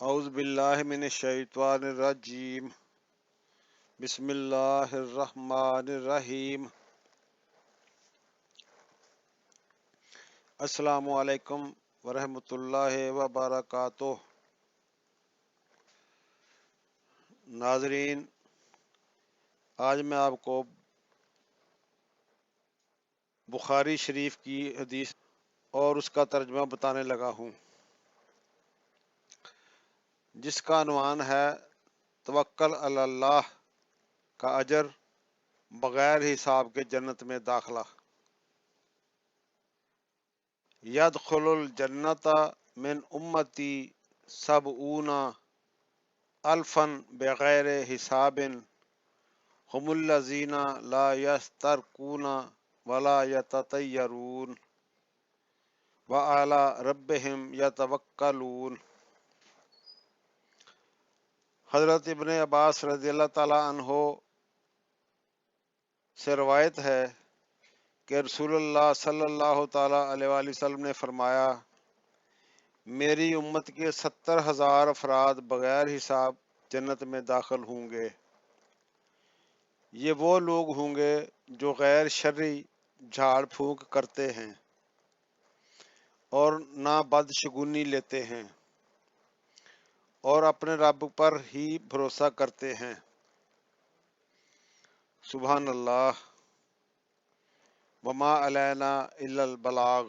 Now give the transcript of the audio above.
اعوذ باللہ من الشیطان الرجیم بسم اللہ الرحمن الرحیم السلام علیکم ورحمۃ اللہ وبرکاتہ۔ ناظرین، آج میں آپ کو بخاری شریف کی حدیث اور اس کا ترجمہ بتانے لگا ہوں، جس کا عنوان ہے توکل علی اللہ کا اجر بغیر حساب کے جنت میں داخلہ۔ یدخل الجنت من امتی سبعون الفا بغیر حساب هم الذین لا یسترقون ولا یتطیرون وعلی ربہم یتوکلون۔ حضرت ابن عباس رضی اللہ تعالیٰ عنہ سے روایت ہے کہ رسول اللہ صلی اللہ تعالیٰ علیہ وآلہ وسلم نے فرمایا، میری امت کے 70,000 افراد بغیر حساب جنت میں داخل ہوں گے۔ یہ وہ لوگ ہوں گے جو غیر شرعی جھاڑ پھونک کرتے ہیں اور نہ بدشگونی لیتے ہیں اور اپنے رب پر ہی بھروسہ کرتے ہیں۔ سبحان اللہ، وما علینا الا البلاغ۔